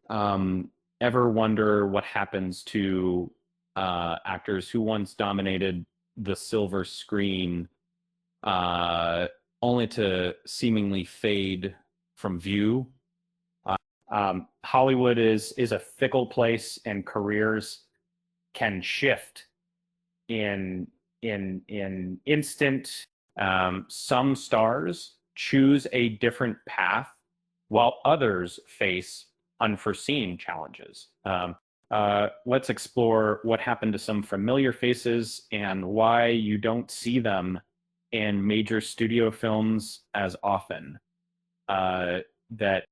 Um, Ever wonder what happens to actors who once dominated the silver screen, uh, only to seemingly fade from view? Hollywood is a fickle place, and careers can shift in in instant. Some stars choose a different path, while others face unforeseen challenges. Let's explore what happened to some familiar faces and why you don't see them in major studio films as often. That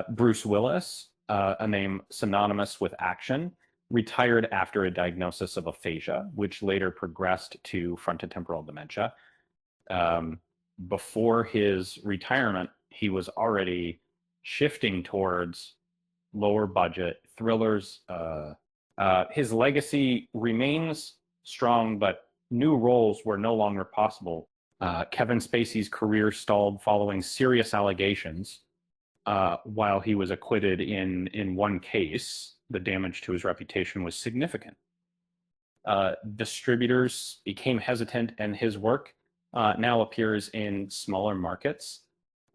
Bruce Willis, a name synonymous with action, retired after a diagnosis of aphasia, which later progressed to frontotemporal dementia. Um, Before his retirement, he was already shifting towards lower budget thrillers. His legacy remains strong, but new roles were no longer possible. Kevin Spacey's career stalled following serious allegations. While he was acquitted in one case, the damage to his reputation was significant. Distributors became hesitant, and his work now appears in smaller markets.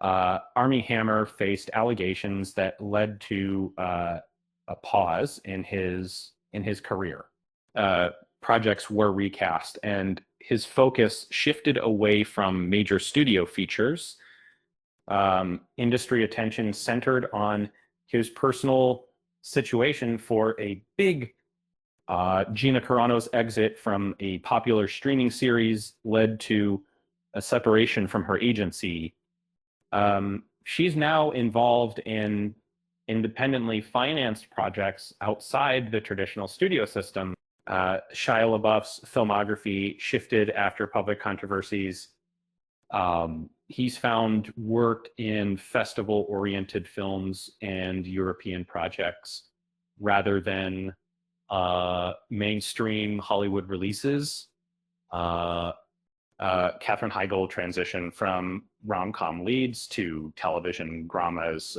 Armie Hammer faced allegations that led to a pause in his career. Projects were recast, and his focus shifted away from major studio features. Industry attention centered on his personal situation for a big Gina Carano's exit from a popular streaming series led to a separation from her agency. She's now involved in independently financed projects outside the traditional studio system. Shia LaBeouf's filmography shifted after public controversies. He's found work in festival-oriented films and European projects rather than mainstream Hollywood releases. Katherine Heigl transitioned from rom-com leads to television dramas.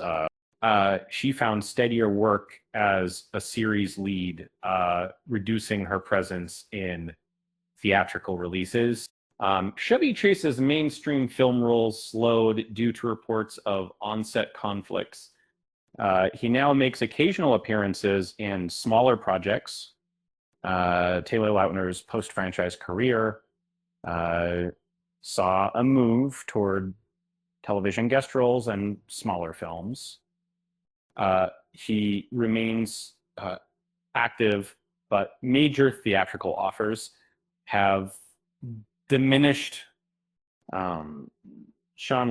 She found steadier work as a series lead, reducing her presence in theatrical releases. Chevy Chase's mainstream film roles slowed due to reports of on-set conflicts. He now makes occasional appearances in smaller projects. Taylor Lautner's post-franchise career saw a move toward television guest roles and smaller films. He remains active, but major theatrical offers have diminished. Sean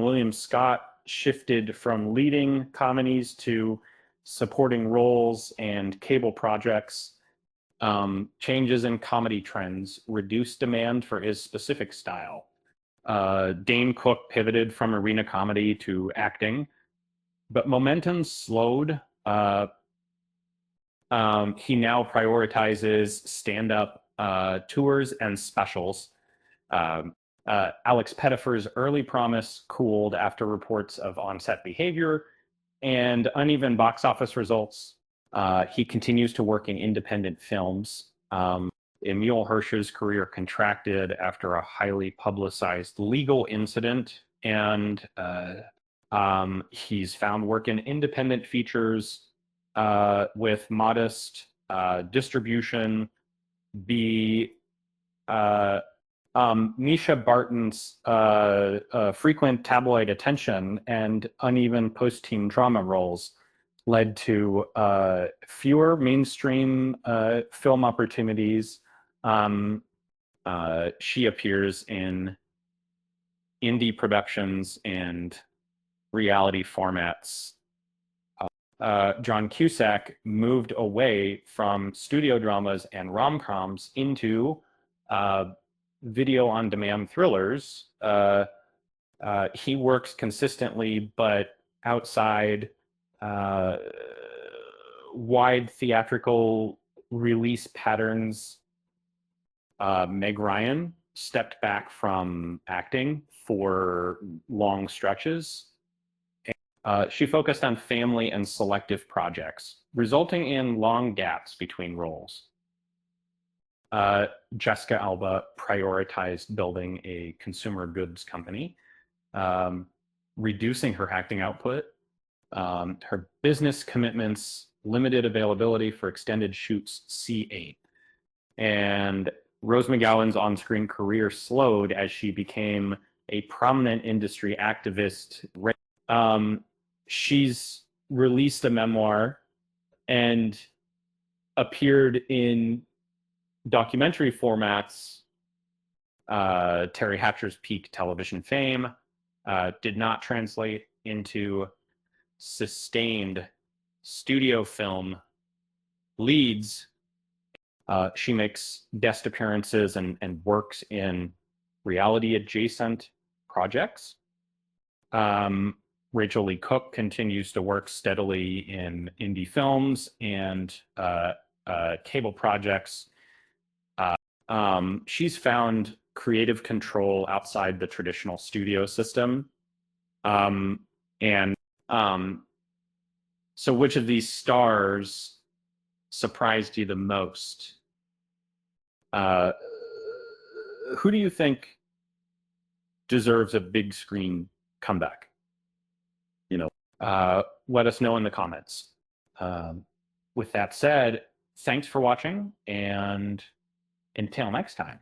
William Scott shifted from leading comedies to supporting roles and cable projects. Changes in comedy trends reduced demand for his specific style. Dane Cook pivoted from arena comedy to acting, but momentum slowed. He now prioritizes stand-up tours and specials. Alex Pettyfer's early promise cooled after reports of on-set behavior and uneven box office results. He continues to work in independent films. Emil Hirsch's career contracted after a highly publicized legal incident, and he's found work in independent features with modest distribution. Misha Barton's frequent tabloid attention and uneven post-teen drama roles led to fewer mainstream film opportunities. She appears in indie productions and reality formats. John Cusack moved away from studio dramas and rom-coms into video-on-demand thrillers. He works consistently, but outside wide theatrical release patterns. Meg Ryan stepped back from acting for long stretches. She focused on family and selective projects, resulting in long gaps between roles. Jessica Alba prioritized building a consumer goods company, reducing her acting output. Her business commitments, limited availability for extended shoots, C8. And Rose McGowan's on-screen career slowed as she became a prominent industry activist. She's released a memoir and appeared in documentary formats. Terry Hatcher's peak television fame did not translate into sustained studio film leads. She makes guest appearances and works in reality adjacent projects. Rachel Lee Cook continues to work steadily in indie films and cable projects. She's found creative control outside the traditional studio system. And so which of these stars surprised you the most? Who do you think deserves a big screen comeback? Let us know in the comments. With that said, thanks for watching, and until next time.